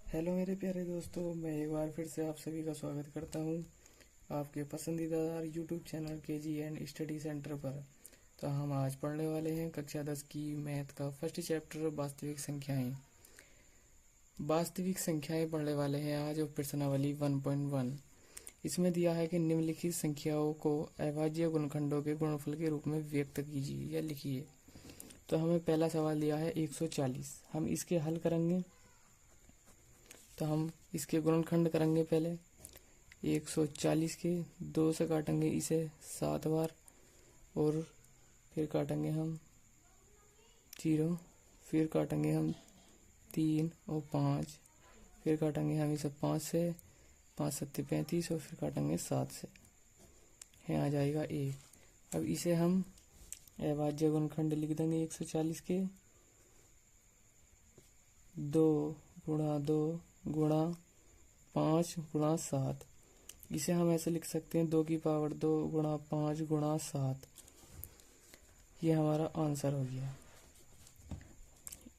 Hello मेरे प्यारे दोस्तों, मैं एक बार फिर से आप सभी का स्वागत करता हूं आपके पसंदीदा YouTube channel KG and study centre पर। तो हम आज पढ़ने वाले हैं कक्षा 10 की मैथ का फर्स्ट चैप्टर वास्तविक संख्याएं। वास्तविक संख्याएं पढ़ने वाले हैं आज और प्रश्नावली 1.1। इसमें दिया है कि निम्नलिखित संख्याओं को अभाज्य गुणनखंडों के गुणनफल के रूप में व्यक्त कीजिए या लिखिए। तो हमें पहला सवाल दिया है 140। हम इसके हल करेंगे। तो हम इसके गुणनखंड करेंगे। पहले 140 के 2 से काटेंगे इसे 7 बार, और फिर काटेंगे हम 0, फिर काटेंगे हम 3 और 5, फिर काटेंगे हम इसे 5 से, 5 सत्ते 35, और फिर काटेंगे 7 से, है आ जाएगा 1। अब इसे हम अभाज्य गुणनखंड लिख देंगे 140 के 2 गुणा 2 गुणा 5 गुणा 7। इसे हम ऐसे लिख सकते हैं 2 की पावर 2 गुणा 5 गुणा 7। ये हमारा आंसर हो गया।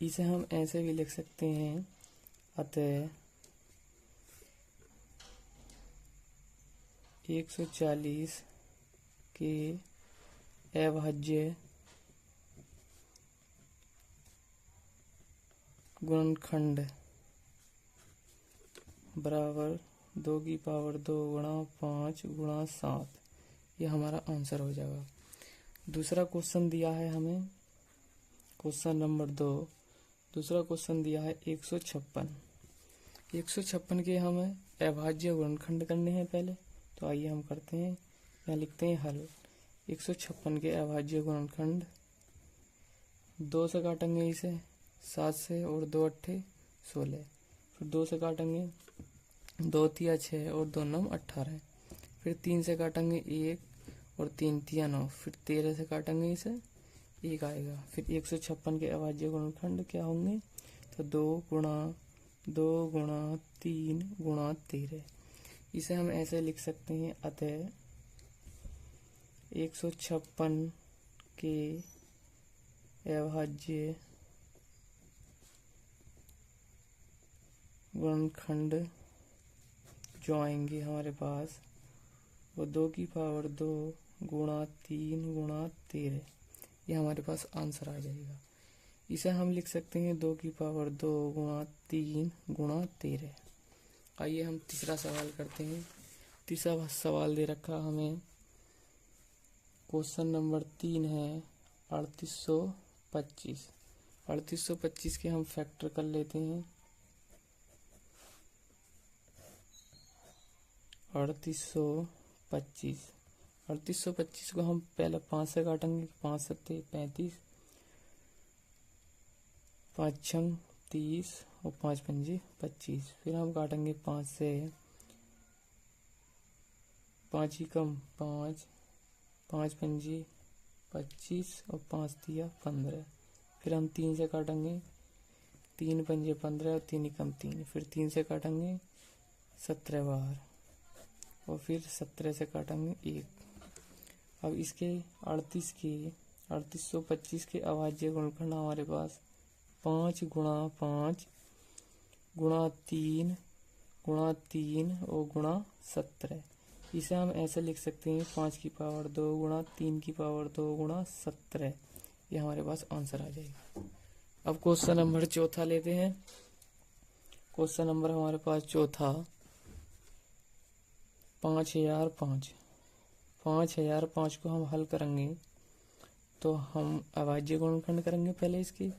इसे हम ऐसे भी लिख सकते हैं, अतः 140 के अभाज्य गुणनखंड बराबर 2 की पावर 2 गुणा 5 गुणा 7। ये हमारा आंसर हो जाएगा। दूसरा क्वेश्चन दिया है हमें, क्वेश्चन नंबर 2। दूसरा क्वेश्चन दिया है 156। 156 के हमें अभाज्य गुणनखंड करने हैं पहले। तो आइए हम करते हैं। यहाँ लिखते हैं हल। 156 के अभाज्य गुणनखंड 2 से काटेंगे इसे 7 से, और 2 अट्ठे 16, फिर 2 से काटेंगे 2 तिया 6 और 2 9 18, फिर 3 से काटेंगे 1 और 3 तिया 9, फिर 13 से काटेंगे इसे 1 आएगा। फिर 156 के अभाज्य गुणनखंड क्या होंगे? तो 2 गुणा 3 गुणा 13। इसे हम ऐसे लिख सकते हैं, अतः 156 के अभाज्य गुणनखंड जो आएंगे हमारे पास, वो 2 की पावर 2 गुणा 3 गुणा 13। ये हमारे पास आंसर आ जाएगा। इसे हम लिख सकते हैं 2 की पावर 2 गुणा 3 गुणा 13। आइए हम तीसरा सवाल करते हैं। तीसरा सवाल दे रखा हमें, क्वेश्चन नंबर 3 है 3825। 3825 के हम फैक्टर कर लेते हैं। 3825 को हम पहले 5 से काटेंगे। 5 सत्ते 35, 5 छंग 30 और 5 पंजे 25। फिर हम काटेंगे 5 से, 5 ही कम 5, 5 पंजे 25 और 5 तिया 15। फिर हम 3 से काटेंगे, 3 पंजे 15 और 3 ही कम 3। फिर 3 से काटेंगे 17 बार, और फिर 17 से काटेंगे 1। अब इसके 3825 के अभाज्य गुणनखंड हमारे पास 5 गुणा 5 गुणा 3 गुणा 3 और गुणा 17। इसे हम ऐसे लिख सकते हैं 5 की पावर 2 गुणा 3 की पावर 2 गुणा 17। ये हमारे पास आंसर आ जाएगा। अब क्वेश्चन नंबर चौथा लेते हैं। क्वेश्चन नंबर हमारे पास चौथा 5005। 5005 को हम हल करेंगे, तो हम अभाज्य गुणनखंड करेंगे पहले इसकी।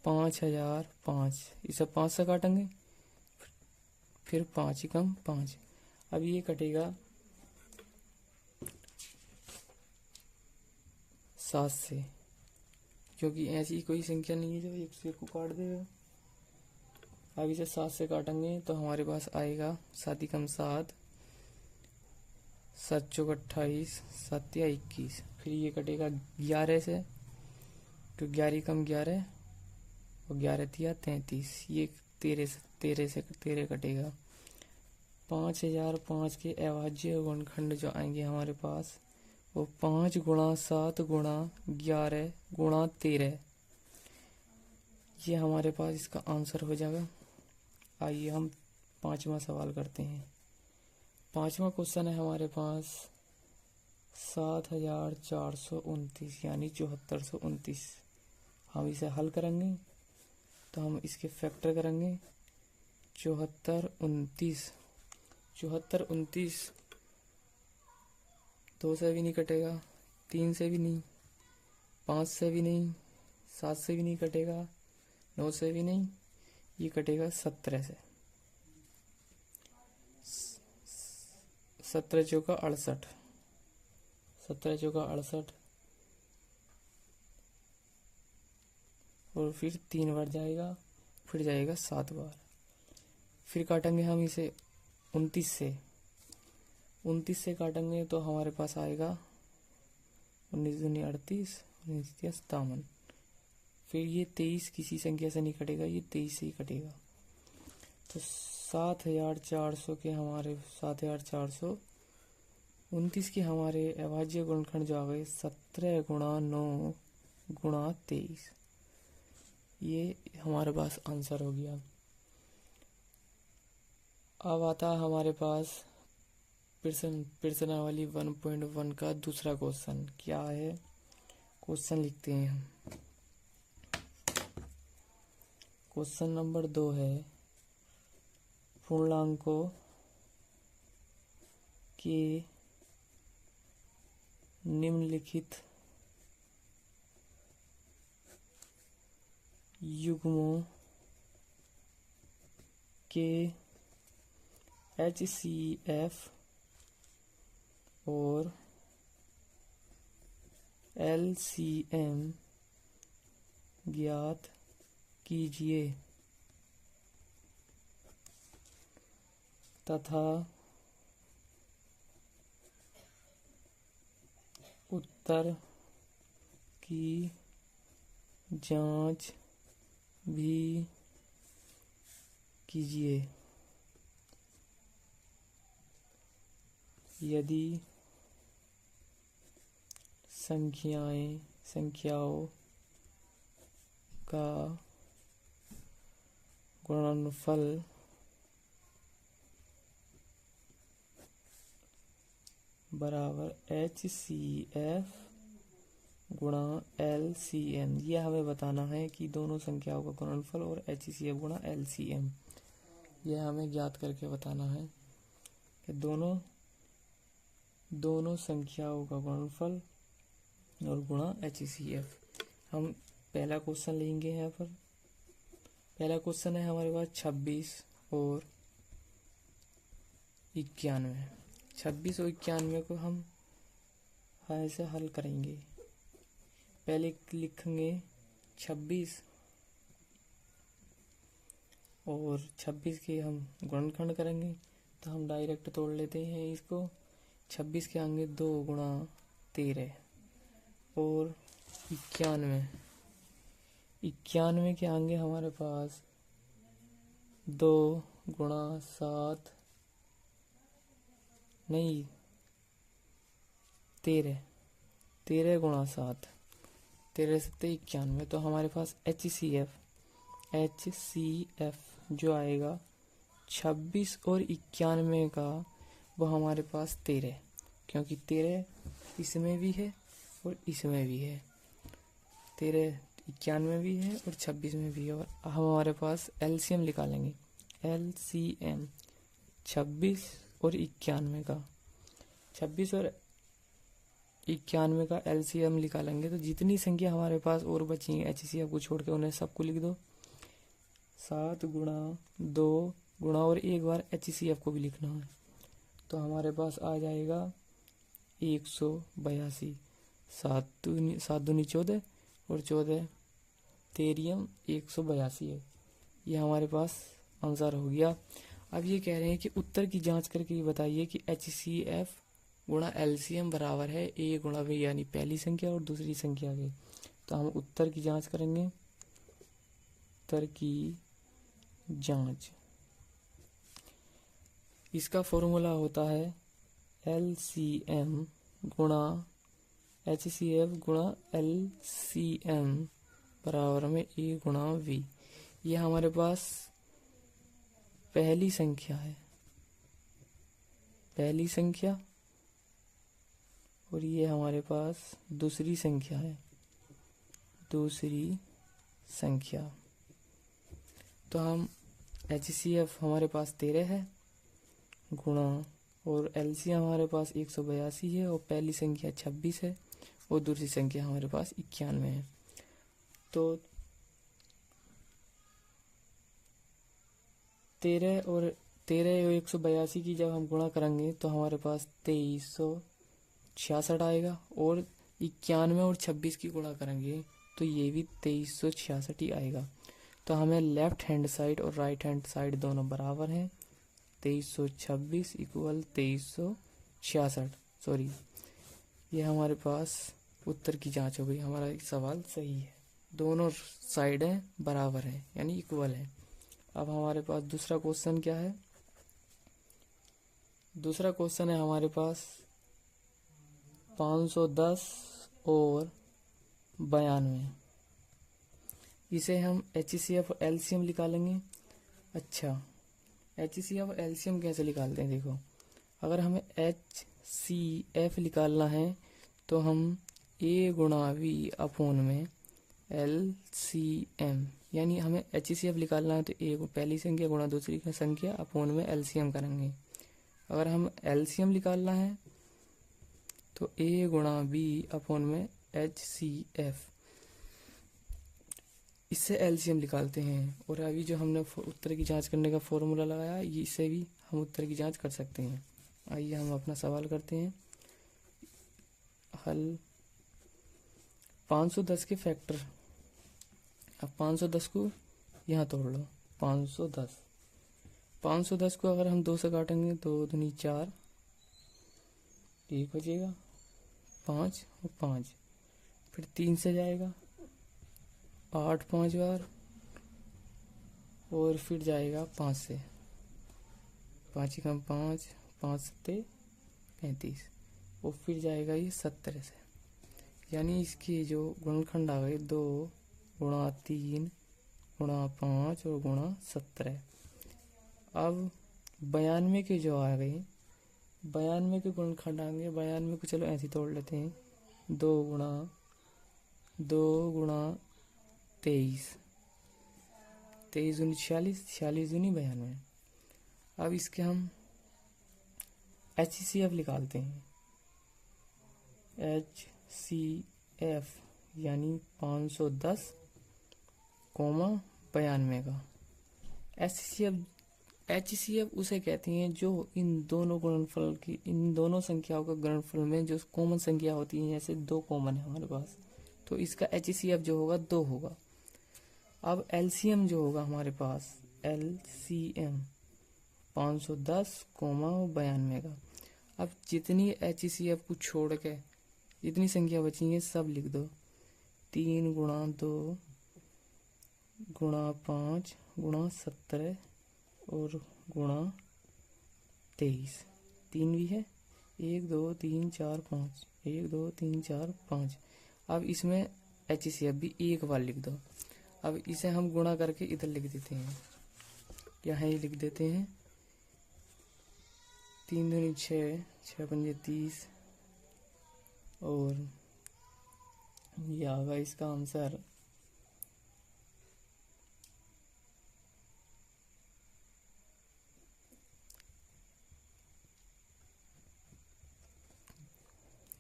5005 इसे 5 से काटेंगे, फिर 5 ही कम 5। अब ये कटेगा 7 से, क्योंकि ऐसी कोई संख्या नहीं है जो 1 से को काट देगा। अब इसे 7 से काटेंगे तो हमारे पास आएगा 7 ही कम 7, 7 चौक 28, 7 या 21। फिर ये कटेगा 11 से, तो 11 कम 11 और 11 तिया 33। ये 13 से 13 कटेगा। 5005 के अभाज्य गुणनखंड जो आएंगे हमारे पास, वो 5 गुणा 7 गुणा 11 गुणा 13। ये हमारे पास इसका आंसर हो जाएगा। आइए हम 5वां सवाल करते हैं। 5वां क्वेश्चन है हमारे पास 7429 यानी 7429। हम इसे हल करेंगे तो हम इसके फैक्टर करेंगे। 7429 2 से भी नहीं कटेगा, 3 से भी नहीं, 5 से भी नहीं, 7 से भी नहीं कटेगा, 9 से भी नहीं, ये कटेगा 17 से। 17 चौका 68, 17 चौका 68 और फिर 3 बार जाएगा, फिर जाएगा 7 बार। फिर काटेंगे हम इसे 29 से। 29 से काटेंगे तो हमारे पास आएगा 19 दूनी 38, 19 57। फिर ये 23 किसी संख्या से नहीं कटेगा, ये 23 से ही कटेगा। तो 7400 के हमारे 7429 के हमारे अभाज्य गुणनखंड जो आ गए 17 गुणा 9 गुणा 23। ये हमारे पास आंसर हो गया। अब आता है हमारे पास प्रश्नावली 1.1 का दूसरा क्वेश्चन। क्या है क्वेश्चन लिखते हैं हम। क्वेश्चन नंबर 2 है पूर्णांकों के निम्नलिखित युग्मों के HCF और LCM ज्ञात कीजिए तथा उत्तर की जांच भी कीजिए। यदि संख्याओं का गुणनफल बराबर HCF गुणा LCM। यह हमें बताना है कि दोनों संख्याओं का गुणनफल और HCF गुणा LCM यह हमें ज्ञात करके बताना है कि दोनों संख्याओं का गुणनफल और गुणा HCF। हम पहला क्वेश्चन लेंगे यहाँ पर। पहला क्वेश्चन है हमारे पास 26 और 91। 26 और 91 को हम ऐसे हल करेंगे। पहले लिखेंगे 26 और 26 के हम गुणनखंड करेंगे तो हम डायरेक्ट तोड़ लेते हैं इसको। 26 के आगे 2 गुणा 13 और 91 के आगे हमारे पास 2 गुणा 7 नहीं 13 गुणा 7 13 7 91। तो हमारे पास HCF जो आएगा 26 और 91 का वो हमारे पास 13, क्योंकि 13 इसमें भी है और इसमें भी है। 13 91 भी है और 26 में भी है। और हम हमारे पास LCM निकालेंगे। LCM 26 और 91 का 26 और 91 का LCM निकालेंगे तो जितनी संख्या हमारे पास और बची है HCF को छोड़ के उन्हें सबको लिख दो। 7 गुणा 2 गुणा और एक बार HCF को भी लिखना है तो हमारे पास आ जाएगा 182। 7 दूनी 14 और 14 13 182 है। ये हमारे पास आंसर हो गया। अब ये कह रहे हैं कि उत्तर की जांच करके ये बताइए कि HCF गुणा LCM बराबर है A गुणा B, यानी पहली संख्या और दूसरी संख्या के। तो हम उत्तर की जांच करेंगे। उत्तर की जांच, इसका फॉर्मूला होता है LCM गुणा HCF गुणा LCM बराबर में A गुणा V। ये हमारे पास पहली संख्या है, पहली संख्या, और ये हमारे पास दूसरी संख्या है, दूसरी संख्या। तो हम HCF हमारे पास 13 है गुणा, और LCM हमारे पास 182 है, और पहली संख्या 26 है और दूसरी संख्या हमारे पास 91 है। तो 13 और 182 की जब हम गुणा करेंगे तो हमारे पास 2366 आएगा, और 91 और 26 की गुणा करेंगे तो ये भी 2366 ही आएगा। तो हमें लेफ्ट हैंड साइड और राइट हैंड साइड दोनों बराबर हैं, 2326 इक्वल 2366। सॉरी, ये हमारे पास उत्तर की जांच हो गई, हमारा सवाल सही है, दोनों साइडें बराबर हैं यानी इक्वल है। अब हमारे पास दूसरा क्वेश्चन क्या है? दूसरा क्वेश्चन है हमारे पास 510 और 92। इसे हम HCF और LCM निकालेंगे। अच्छा, HCF और LCM कैसे निकालते हैं? देखो, अगर हमें HCF निकालना है तो हम A गुणा V अपोन में LCM, यानी हमें HCF निकालना है तो A को पहली संख्या गुणा दूसरी संख्या अपोन में LCM करेंगे। अगर हम LCM निकालना है तो A गुणा B अपोन में HCF, इससे LCM निकालते हैं। और अभी जो हमने उत्तर की जांच करने का फॉर्मूला लगाया, इससे भी हम उत्तर की जांच कर सकते हैं। आइए हम अपना सवाल करते हैं। हल 510 के फैक्टर। अब 510 को यहाँ तोड़ लो, 510 को अगर हम 2 से काटेंगे तो 2 दूनी 4, 1 बचेगा, 5 और 5, फिर 3 से जाएगा 8 5 बार, और फिर जाएगा 5 से, 5 कम 5, 5 सत्ते 35, और फिर जाएगा ये 17 से, यानी इसकी जो गुणनखंड आ गए 2 गुणा 3 गुणा 5 और गुणा 17। अब 92 के जो आ गए, 92 के गुणनखंड आएंगे। 92 को चलो ऐसे तोड़ लेते हैं, 2 गुणा 23, 23 दूनी 46, 46 दूनी 92। अब इसके हम HCF निकालते हैं। HCF यानी 510 कोमा 92 का। HCF उसे कहते हैं जो इन दोनों संख्याओं का गुणनफल में जो कॉमन संख्या होती है, जैसे 2 कॉमन है हमारे पास, तो इसका HCF जो होगा 2 होगा। अब LCM जो होगा हमारे पास, LCM 510 कोमा 92 का। अब जितनी HCF को छोड़ के जितनी संख्या बची है सब लिख दो, 3 गुणा 2 गुणा 5 गुणा 17 और गुणा 23, 3 भी है, 1 2 3 4 5, 1 2 3 4 5। अब इसमें HCF भी एक बार लिख दो। अब इसे हम गुणा करके इधर लिख देते हैं, यहाँ ही लिख देते हैं, 3 दूनी 6, 6 पंजे 30, और ये आगा इसका आंसर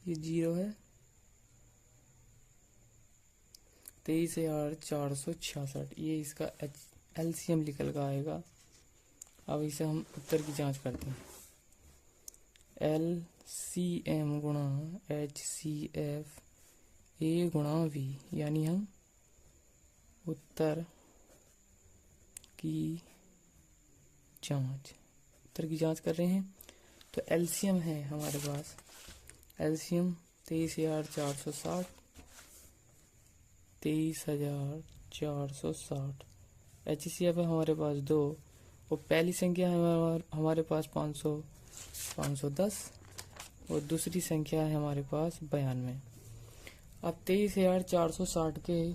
0 है, 23,466, ये इसका LCM निकल का आएगा। अब इसे हम उत्तर की जांच करते हैं। LCM गुणा HCF A गुणा V, यानी हम उत्तर की जांच कर रहे हैं। तो LCM है हमारे पास, LCM 23,460, 23,460। HCF है हमारे पास 2, और पहली संख्या है हमारे पास 510, और दूसरी संख्या है हमारे पास 92। अब 23,460 के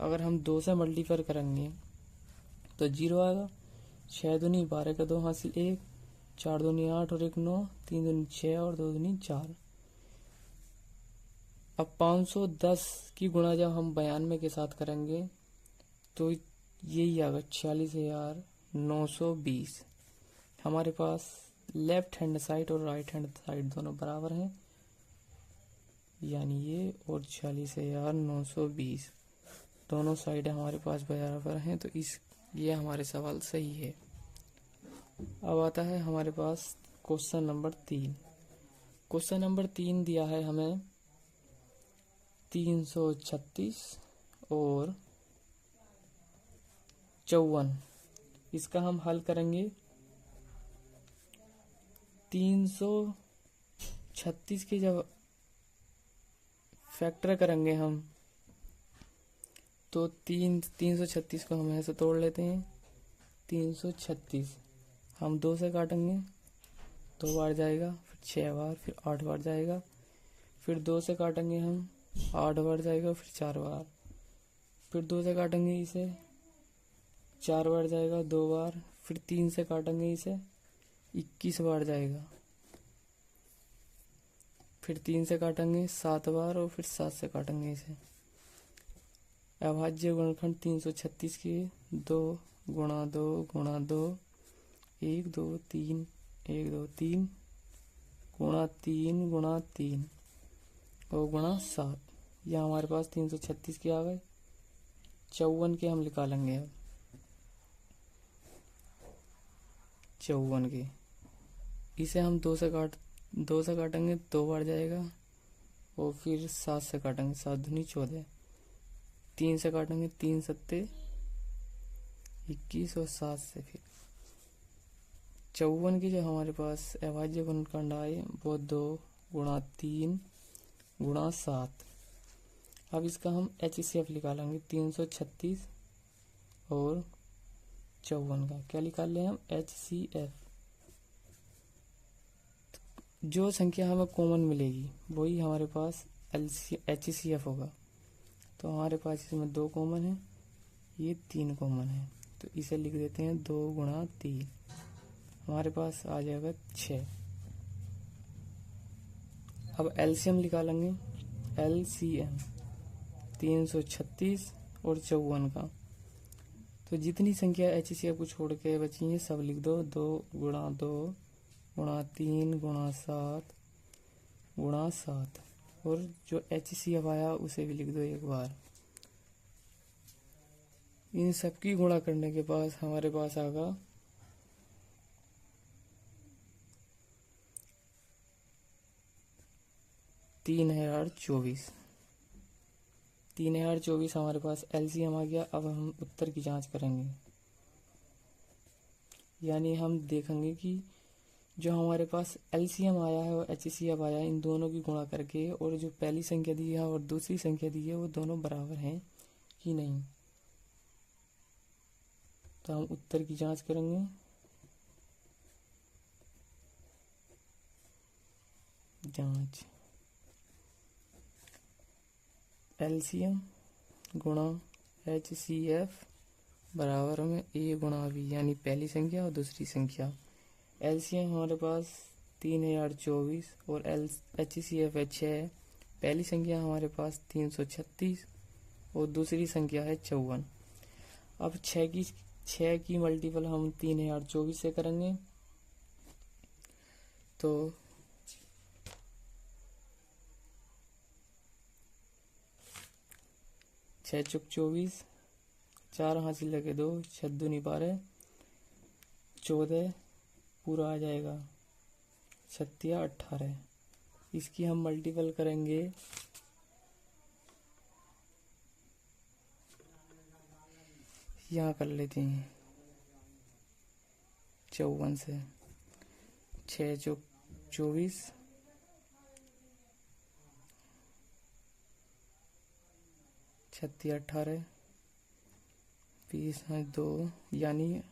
अगर हम 2 से मल्टीप्लाई करेंगे तो 0 आएगा, 6 दूनी 12 का 2 हासिल 1, 4 दूनी 8 और 1 9, 3 दूनी 6 और 2 दूनी 4। अब 510 की गुणा जब हम 92 के साथ करेंगे तो यही आएगा 46,920। हमारे पास लेफ्ट हैंड साइड और राइट हैंड साइड दोनों बराबर हैं, यानी ये और 46,920 दोनों साइड हमारे पास बराबर हैं, तो ये हमारे सवाल सही है। अब आता है हमारे पास क्वेश्चन नंबर 3। क्वेश्चन नंबर 3 दिया है हमें 336 और 54। इसका हम हल करेंगे। 336 के जब फैक्टर करेंगे हम तो 336 को हम ऐसे तोड़ लेते हैं। 336 हम 2 से काटेंगे, 2 बार जाएगा, फिर 6 बार, फिर 8 बार जाएगा, फिर 2 से काटेंगे हम 8 बार जाएगा, फिर 4 बार, फिर 2 से काटेंगे इसे 4 बार जाएगा, 2 बार, फिर 3 से काटेंगे इसे 21 बार जाएगा, फिर 3 से काटेंगे 7 बार और फिर 7 से काटेंगे इसे। अभाज्य गुणनखंड 336 के 2 गुणा 2 गुणा 2 1 2 3 1 2 3 गुणा 3 गुणा 3 और गुणा 7। यह हमारे पास 336 के आ गए। 54 के हम निकालेंगे। अब 54 के इसे हम 2 से काटेंगे, 2 बार जाएगा और फिर 7 से काटेंगे, 7 दूनी 14, 3 से काटेंगे, 3 सत्ते 21 और 7 से फिर 54 की जो हमारे पास अभाज्य गुणनखंड आए वो 2 गुणा 3 गुणा 7। अब इसका हम HCF निकालेंगे। 336 और 54 का क्या निकाल लें हम HCF। जो संख्या हमें कॉमन मिलेगी वही हमारे पास HCF होगा। तो हमारे पास इसमें 2 कॉमन है, ये 3 कॉमन है, तो इसे लिख देते हैं 2 गुणा 3। हमारे पास आ जाएगा 6। अब LCM निकालेंगे। LCM 336 और 54 का, तो जितनी संख्या HCF को छोड़ के बची है सब लिख दो। 2 गुणा 2 गुणा 3 गुणा 7 गुणा 7 और जो HCF आया उसे भी लिख दो एक बार। इन सबकी गुणा करने के बाद हमारे पास आएगा 3024। 3024 हमारे पास LCM आ गया। अब हम उत्तर की जांच करेंगे, यानी हम देखेंगे कि जो हमारे पास LCM आया है और HCF आया है, इन दोनों की गुणा करके और जो पहली संख्या दी है और दूसरी संख्या दी है वो दोनों बराबर हैं कि नहीं। तो हम उत्तर की जांच करेंगे। जांच LCM गुणा HCF बराबर में A गुणा B, यानी पहली संख्या और दूसरी संख्या। LCM हमारे पास 3024 और HCF है 6। पहली संख्या हमारे पास 336 और दूसरी संख्या है 54। अब 6 की मल्टीपल हम 3024 से करेंगे तो 6 चौक 24, 4 हासिल लगे 2, 6 दूनी 12, 14 पूरा आ जाएगा, 36 18। इसकी हम मल्टीपल करेंगे यहाँ कर लेते हैं 54 से। 6 चौक 24, 36 18, 20 2, यानी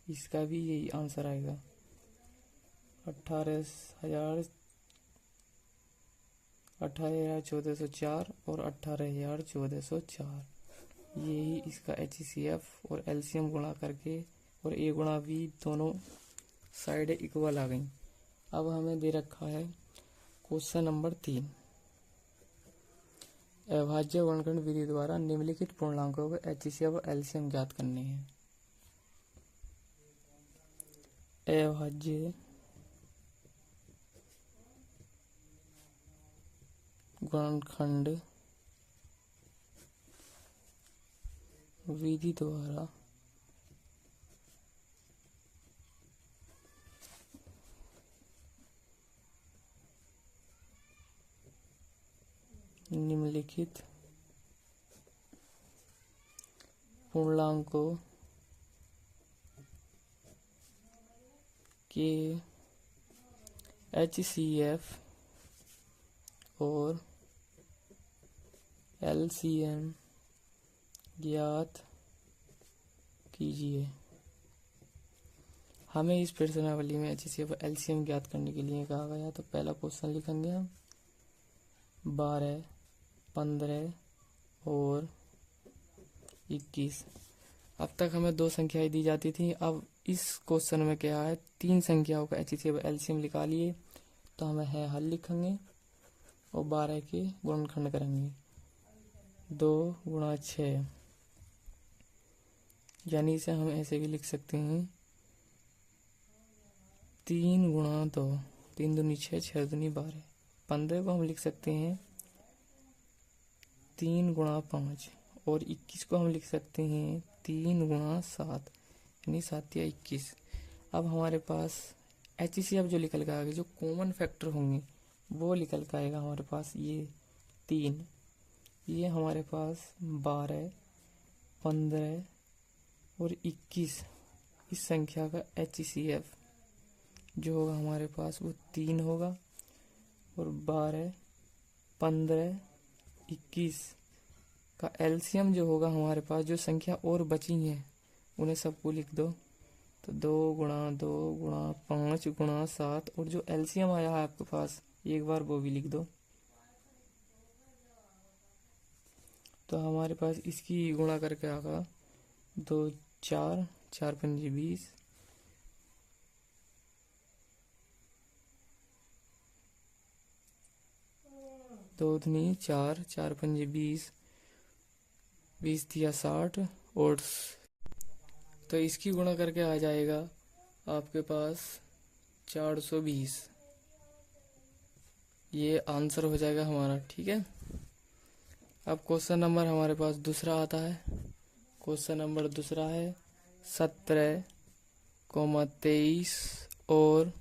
इसका भी यही आंसर आएगा 18,1404 और 18,1404। यही इसका HCF और LCM गुणा करके और ए गुणा बी दोनों साइड इक्वल आ गई। अब हमें दे रखा है क्वेश्चन नंबर 3, अभाज्य वर्णखंड विधि द्वारा निम्नलिखित पूर्णांकों का एचसीएफ और एलसीएम ज्ञात करने हैं। अभाज्य वर्णखंड विधि द्वारा निम्नलिखित पूर्णांकों के एचसीएफ और एलसीएम ज्ञात कीजिए। हमें इस प्रश्नावली में एचसीएफ और एलसीएम ज्ञात करने के लिए कहा गया। तो पहला क्वेश्चन लिखेंगे हम 12, 15 और 21। अब तक हमें 2 संख्याएं दी जाती थी। अब इस क्वेश्चन में क्या है, 3 संख्याओं का एचसीएफ और एलसीएम निकालिए। तो हमें है हल लिखेंगे और 12 के गुणनखंड करेंगे। 2 गुणा 6, यानी इसे हम ऐसे भी लिख सकते हैं 3 गुणा 2, 3 दूनी 6, 6 दूनी 12। 15 को हम लिख सकते हैं 3 गुणा 5 और 21 को हम लिख सकते हैं 3 गुणा 7, यानी 7 या 21। अब हमारे पास एचसीएफ जो निकल के आएगा, जो कॉमन फैक्टर होंगे वो निकल के आएगा हमारे पास। ये 3, ये हमारे पास 12, 15 और 21। इस संख्या का एचसीएफ जो होगा हमारे पास वो 3 होगा और 12, 15, 21 का एलसीएम जो होगा हमारे पास, जो संख्या और बची हैं उन्हें सबको लिख दो। तो 2 गुणा 2 गुणा 5 गुणा 7 और जो एलसीएम आया है आपके पास एक बार वो भी लिख दो। तो हमारे पास इसकी गुणा करके आएगा 2 4, 4 पंजे 20, 2 दूनी 4, 4 पंजे 20, 20 दिया 60 और तो इसकी गुणा करके आ जाएगा आपके पास 420। ये आंसर हो जाएगा हमारा, ठीक है। अब क्वेश्चन नंबर हमारे पास दूसरा आता है। क्वेश्चन नंबर दूसरा है 17, 23 और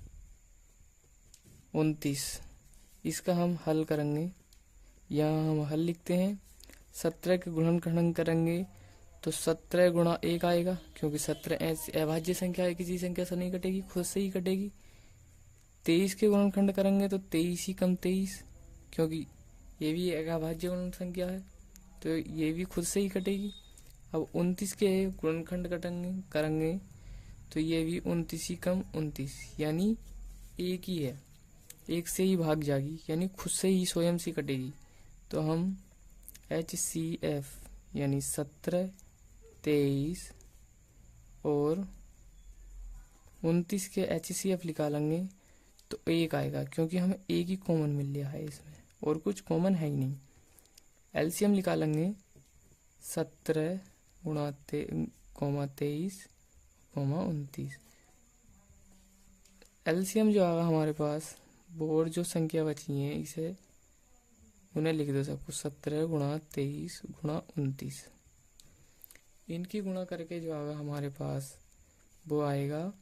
29। इसका हम हल करेंगे। यहाँ हम हल लिखते हैं। 17 के गुणनखंड करेंगे तो 17 गुणा 1 आएगा, क्योंकि 17 अभाज्य संख्या है, किसी संख्या से नहीं कटेगी, खुद से ही कटेगी। 23 के गुणनखंड करेंगे तो 23 ही कम 23, क्योंकि ये भी एक अभाज्य गुणन संख्या है, तो ये भी खुद से ही कटेगी। अब 29 के गुणनखंड करेंगे तो ये भी 29 ही कम 29, यानी एक ही है, एक से ही भाग जाएगी, यानी खुद से ही स्वयं से कटेगी। तो हम एचसीएफ यानी 17, 23 और 29 के एचसीएफ निकालेंगे तो 1 आएगा, क्योंकि हमें एक ही कॉमन मिल गया है, इसमें और कुछ कॉमन है ही नहीं। एलसीएम निकालेंगे 17 गुणा 23 29। एलसीएम जो आएगा हमारे पास वो और जो संख्या बची है इसे उन्हें लिख दो सबको। 17 गुणा 23 गुणा 29, इनकी गुणा करके जो आएगा हमारे पास वो आएगा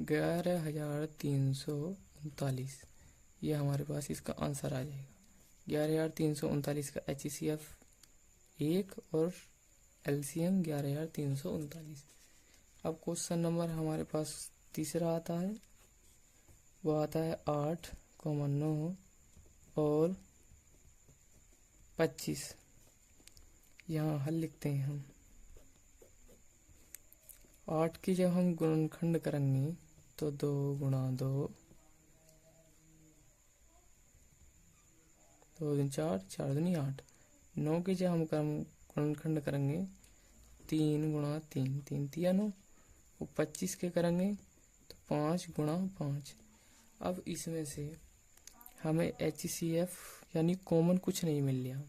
11,339। ये हमारे पास इसका आंसर आ जाएगा। 11,339 का एचसीएफ 1 और एलसीएम 11,339। अब क्वेश्चन नंबर हमारे पास तीसरा आता है, वो आता है 8, 9 और 25। यहाँ हल लिखते हैं हम। 8 की जब हम गुणनखंड करेंगे तो 2 गुणा 2, 2 दूनी 4, 4 दूनी 8। 9 की जब हम गुणनखंड करेंगे 3 गुणा 3, 3 तिया 9, वो 25 के करेंगे तो 5 गुणा 5। अब इसमें से हमें HCF यानी कॉमन कुछ नहीं मिल रहा।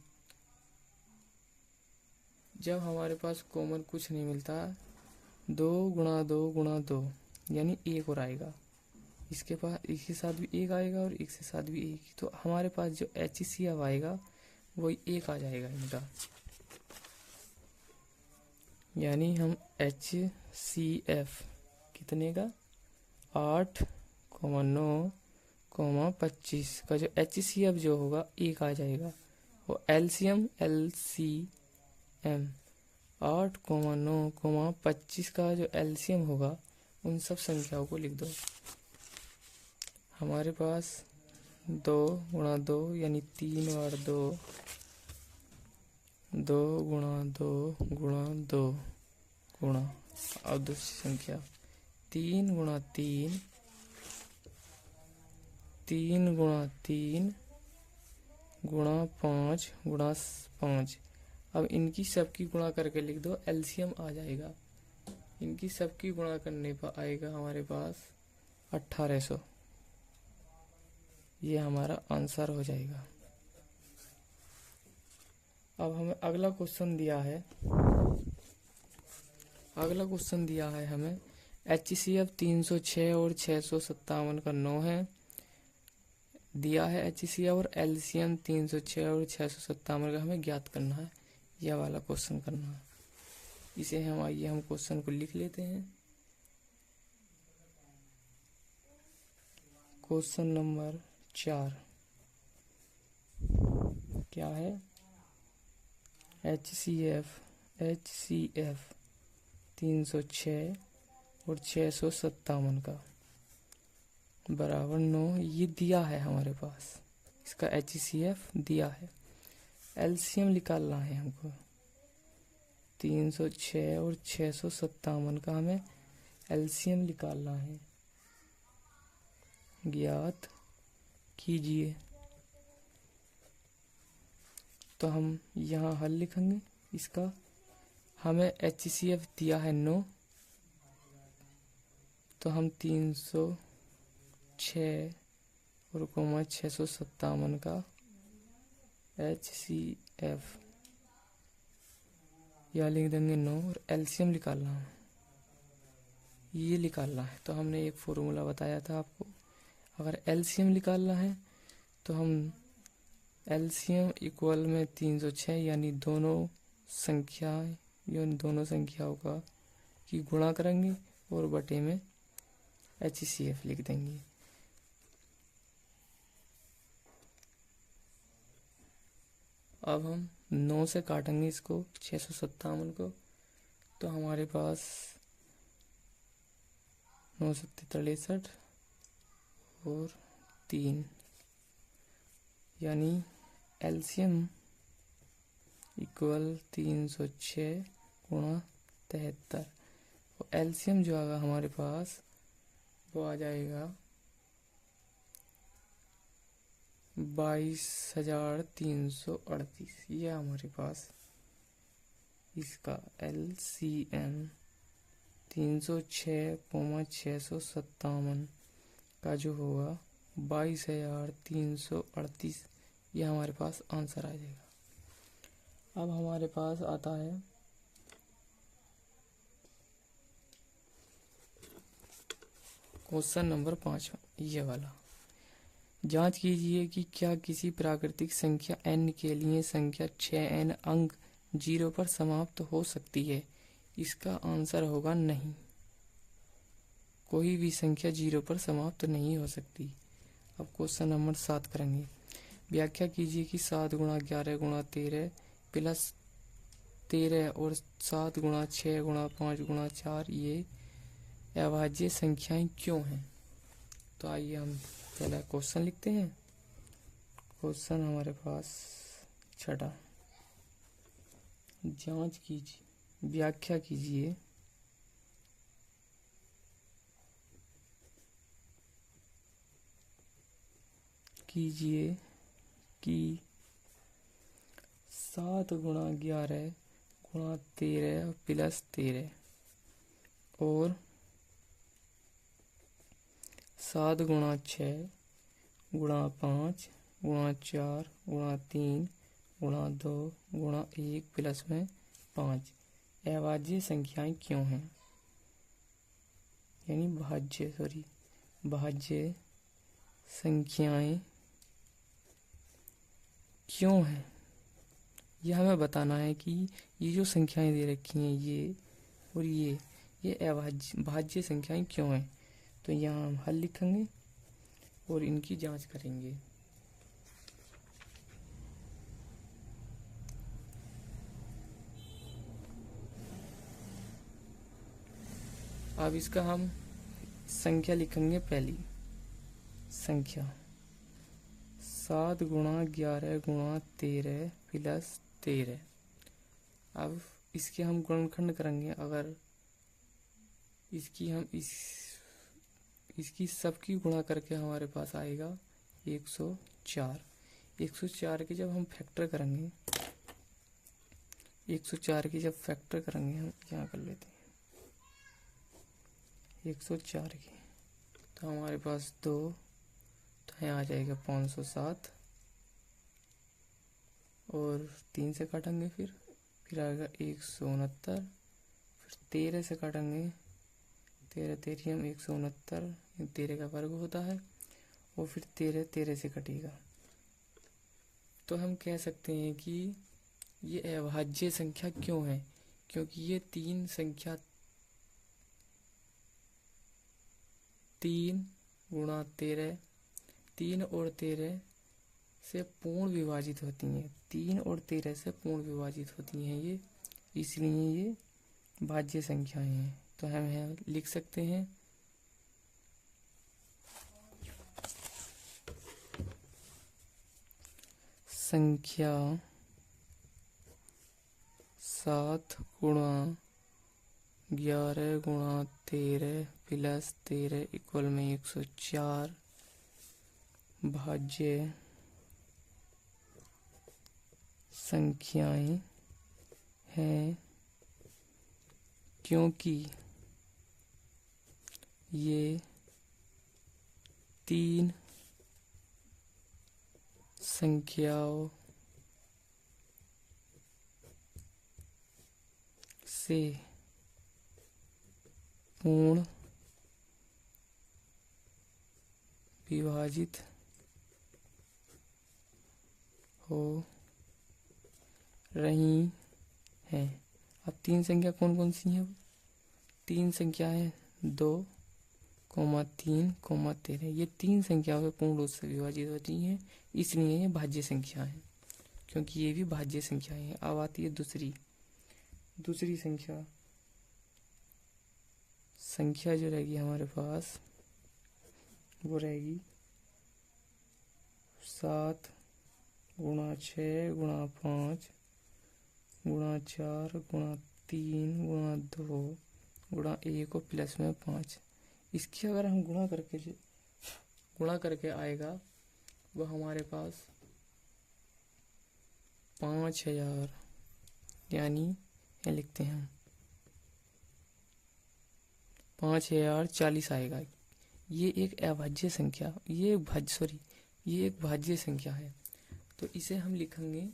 जब हमारे पास कॉमन कुछ नहीं मिलता, 2 गुणा 2 गुणा 2 यानी 1 और आएगा, इसके पास इसके साथ भी 1 आएगा और इसके साथ भी 1, तो हमारे पास जो HCF आएगा वही 1 आ जाएगा इनका। यानी हम HCF कितने का 8, 9, 25 का जो HCF जो होगा 1 आ जाएगा। वो LCM 8, 9, 25 का जो LCM होगा उन सब संख्याओं को लिख दो। हमारे पास 2 गुणा 2 यानी 3 बार 2, 2 गुणा 2 गुणा 2 गुणा, अब दूसरी संख्या 3 गुणा 3, 3 गुणा 3 गुणा 5 गुणा 5। अब इनकी सबकी गुणा करके लिख दो, LCM आ जाएगा। इनकी सबकी गुणा करने पर आएगा हमारे पास 1800। ये हमारा आंसर हो जाएगा। अब हमें अगला क्वेश्चन दिया है। अगला क्वेश्चन दिया है हमें HCF 306 और 657 का 9 है दिया है HCF, और LCM 306 और 657 का हमें ज्ञात करना है। यह वाला क्वेश्चन करना है। इसे हम क्वेश्चन को लिख लेते हैं। क्वेश्चन नंबर 4 क्या है? HCF 306 और 657 का बराबर 9, ये दिया है हमारे पास। इसका HCF दिया है। LCM निकालना है हमको। 306 और 657 का हमें LCM निकालना है। ज्ञात कीजिए। तो हम यहाँ हल लिखेंगे इसका। हमें HCF दिया है 9, तो हम 306 और 657 का HCF या लिख देंगे 9, और LCM निकालना है, ये निकालना है। तो हमने एक फॉर्मूला बताया था आपको। अगर LCM निकालना है तो हम LCM इक्वल में 306 यानी दोनों संख्याओं का की गुणा करेंगे और बटे में HCF लिख देंगे। अब हम 9 से काटेंगे इसको 657 को, तो हमारे पास 9 7 63 और 3 यानी LCM इक्वल 306 गुणा 73। और LCM जो आएगा हमारे पास वो आ जाएगा 22,338। ये हमारे पास इसका LCM 306,657 का जो होगा 22,338, ये हमारे पास आंसर आ जाएगा। अब हमारे पास आता है क्वेश्चन नंबर 5, ये वाला। जांच कीजिए कि क्या किसी प्राकृतिक संख्या n के लिए संख्या 6n अंक 0 पर समाप्त हो सकती है। इसका आंसर होगा नहीं। कोई भी संख्या 0 पर समाप्त नहीं हो सकती। अब क्वेश्चन नंबर 7 करेंगे। व्याख्या कीजिए कि 7 गुणा 11 गुणा 13 प्लस 13 और 7 गुणा 6 गुणा 5 गुणा 4 ये अभाज्य संख्याएं क्यों हैं। तो आइए हम पहला क्वेश्चन लिखते हैं। क्वेश्चन हमारे पास 6, जांच कीजिए, व्याख्या कीजिए कि 7 गुणा 11 गुणा 13 प्लस 13 और 7 गुणा 6 गुणा 5 गुणा 4 गुणा 3 गुणा 2 गुणा 1 प्लस में 5 अभाज्य संख्याएं क्यों हैं, यानी भाज्य संख्याएं क्यों हैं, यह हमें बताना है कि ये जो संख्याएं दे रखी हैं ये और ये भाज्य संख्याएं क्यों हैं। तो यहाँ हम हल लिखेंगे और इनकी जांच करेंगे। अब इसका हम संख्या लिखेंगे। पहली संख्या 7 गुणा 11 गुणा 13 प्लस 13। अब इसके हम गुणनखंड करेंगे। अगर इसकी सबकी गुणा करके हमारे पास आएगा 104। 104 के जब हम फैक्टर करेंगे, 104 की जब फैक्टर करेंगे, हम यहाँ कर लेते हैं 104 की, तो हमारे पास 2, तो यहाँ आ जाएगा 507 और 3 से काटेंगे, फिर आएगा 169, फिर 13 से काटेंगे, 13 तेरह 169, 13 का वर्ग होता है और फिर 13 से कटेगा। तो हम कह सकते हैं कि ये अभाज्य संख्या क्यों है, क्योंकि ये 3 संख्या 3 गुणा 13, 3 और 13 से पूर्ण विभाजित होती हैं, 3 और 13 से पूर्ण विभाजित होती हैं ये, इसलिए ये भाज्य संख्याएं हैं। तो हम यहाँ लिख सकते हैं संख्या 7 गुणा 11 गुणा 13 प्लस 13 इक्वल में 104 भाज्य संख्याएं हैं, क्योंकि ये 3 संख्याओं से पूर्ण विभाजित हो रही हैं। अब 3 संख्या कौन कौन सी हैं? 3 संख्या है 2, 3, 13। ये 3 संख्याओं में पूर्ण रूप से विभाजित होती हैं, इसलिए ये भाज्य संख्या है, क्योंकि ये भी भाज्य संख्याएं हैं। अब आती है दूसरी संख्या जो रहेगी हमारे पास, वो रहेगी 7 गुणा 6 गुणा 5 गुणा 4 गुणा 3 गुणा 2 गुणा 1 और प्लस में 5। इसकी अगर हम गुणा करके आएगा, वो हमारे पास 5000, यानी ये लिखते हैं हम 5040 आएगा। ये एक अभाज्य संख्या, ये एक भाज्य संख्या है। तो इसे हम लिखेंगे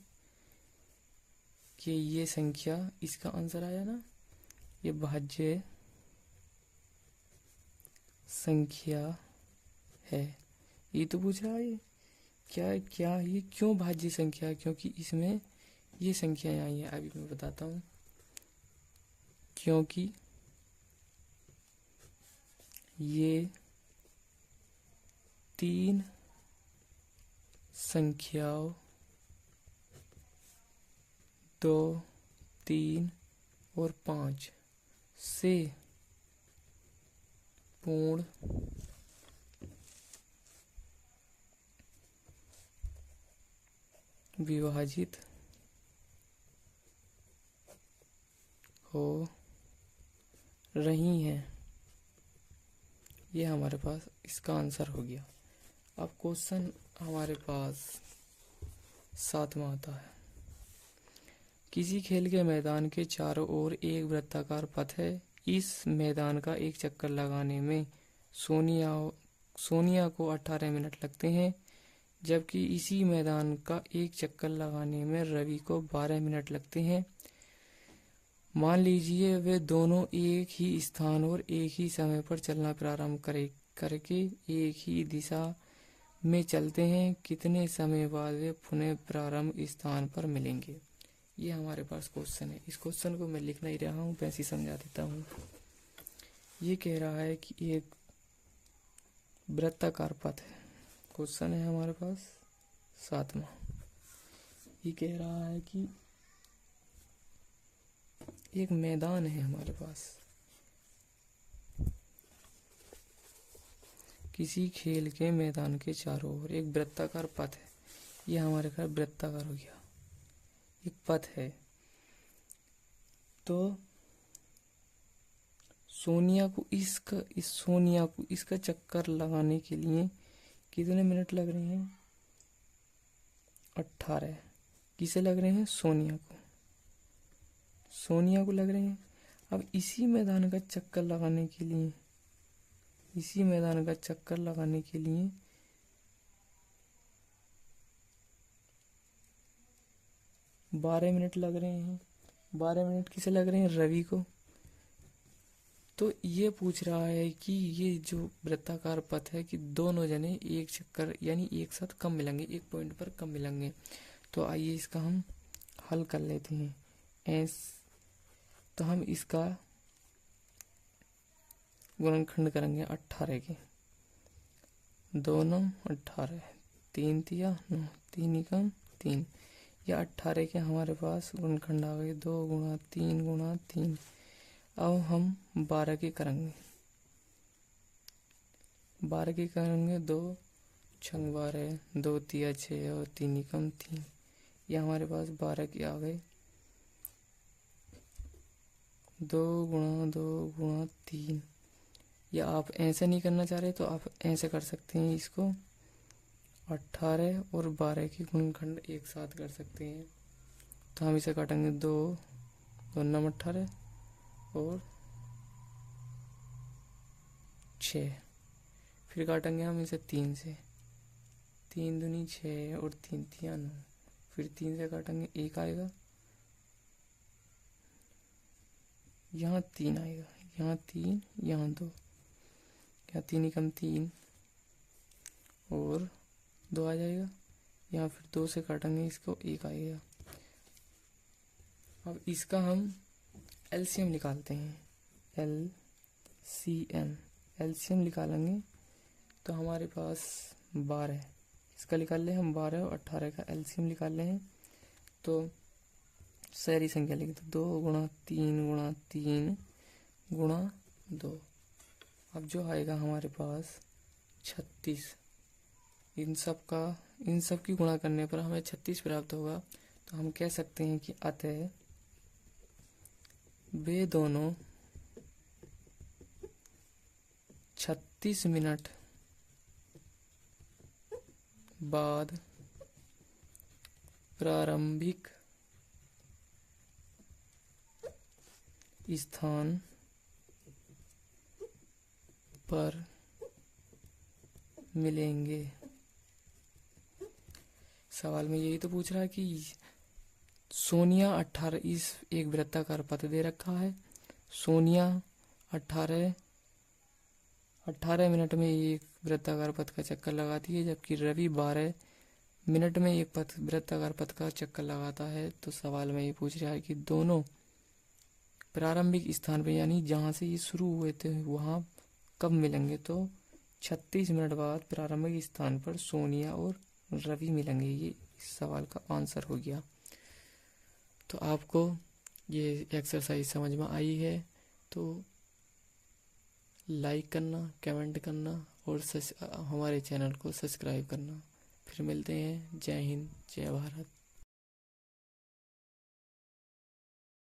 कि ये संख्या, इसका आंसर आया ना, ये भाज्य संख्या है। ये तो पूछ रहा है क्या ये क्यों भाज्य संख्या है, क्योंकि इसमें ये संख्याएं आई हैं। अभी मैं बताता हूँ, क्योंकि ये 3 संख्याओं 2, 3 और 5 से पूर्ण विभाजित हो रही हैं। ये हमारे पास इसका आंसर हो गया। अब क्वेश्चन हमारे पास 7वां आता है। किसी खेल के मैदान के चारों ओर एक वृत्ताकार पथ है। इस मैदान का एक चक्कर लगाने में सोनिया को 18 मिनट लगते हैं, जबकि इसी मैदान का एक चक्कर लगाने में रवि को 12 मिनट लगते हैं। मान लीजिए वे दोनों एक ही स्थान और एक ही समय पर चलना प्रारंभ करके एक ही दिशा में चलते हैं। कितने समय बाद वे पुनः प्रारंभ स्थान पर मिलेंगे? ये हमारे पास क्वेश्चन है। इस क्वेश्चन को मैं लिख नहीं रहा हूँ, वैसे ही समझा देता हूँ। ये कह रहा है कि एक वृत्ताकार पथ है। क्वेश्चन है हमारे पास 7वां। ये कह रहा है कि एक मैदान है हमारे पास, किसी खेल के मैदान के चारों ओर एक वृत्ताकार पथ है। ये हमारे घर वृत्ताकार हो गया, एक पथ है। तो सोनिया को इसका चक्कर लगाने के लिए कितने मिनट लग रहे हैं? 18। किसे लग रहे हैं? सोनिया को लग रहे हैं। अब इसी मैदान का चक्कर लगाने के लिए 12 मिनट लग रहे हैं। 12 मिनट किसे लग रहे हैं? रवि को। तो ये पूछ रहा है कि ये जो वृत्ताकार पथ है कि दोनों जने एक चक्कर यानी एक साथ कब मिलेंगे, एक पॉइंट पर कब मिलेंगे। तो आइए इसका हम हल कर लेते हैं। तो हम इसका गुणनखंड करेंगे 18 के। 2 9 18, 3 तिया 9, 3 एकम 3। या 18 के हमारे पास गुणनखंड आ गए 2 गुणा 3 गुणा 3। अब हम 12 के करेंगे। 2 छंग 12, 2 तिया 6 और 3 एकम 3। यह हमारे पास 12 के आ गए। 2 गुणा 3। या आप ऐसे नहीं करना चाह रहे तो आप ऐसे कर सकते हैं इसको। 18 और 12 के गुणनखंड एक साथ कर सकते हैं। तो हम इसे काटेंगे 2 9 18 और 6। फिर काटेंगे हम इसे 3 से। 3 दूनी 6 और 3 तिया 9। फिर 3 से काटेंगे 1 आएगा, यहाँ 3 आएगा, यहाँ 3, यहाँ 2, यहाँ 3 एकम 3 और 2 आ जाएगा। यहाँ फिर 2 से काटेंगे इसको, 1 आएगा। अब इसका हम एलसीएम निकालते हैं। एलसीएम निकालेंगे तो हमारे पास 12, इसका निकाल ले हम 12 और 18 का एलसीएम निकाल ले हैं। तो सारी संख्या लिख दो, 2 गुणा 3 गुणा 3 गुणा 2। अब जो आएगा हमारे पास 36। इन सब की गुणा करने पर हमें 36 प्राप्त होगा। तो हम कह सकते हैं कि अतः वे दोनों 36 मिनट बाद प्रारंभिक स्थान पर मिलेंगे। सवाल में यही तो पूछ रहा है कि सोनिया 18 इस एक वृत्ताकार पथ दे रखा है। सोनिया 18 मिनट में एक वृत्ताकार पथ का चक्कर लगाती है, जबकि रवि 12 मिनट में एक वृत्ताकार पथ का चक्कर लगाता है। तो सवाल में ये पूछ रहा है कि दोनों प्रारंभिक स्थान पर यानी जहाँ से ये शुरू हुए थे वहाँ कब मिलेंगे। तो 36 मिनट बाद प्रारंभिक स्थान पर सोनिया और रवि मिलेंगे। ये इस सवाल का आंसर हो गया। तो आपको ये एक्सरसाइज समझ में आई है तो लाइक करना, कमेंट करना और हमारे चैनल को सब्सक्राइब करना। फिर मिलते हैं। जय हिंद, जय भारत।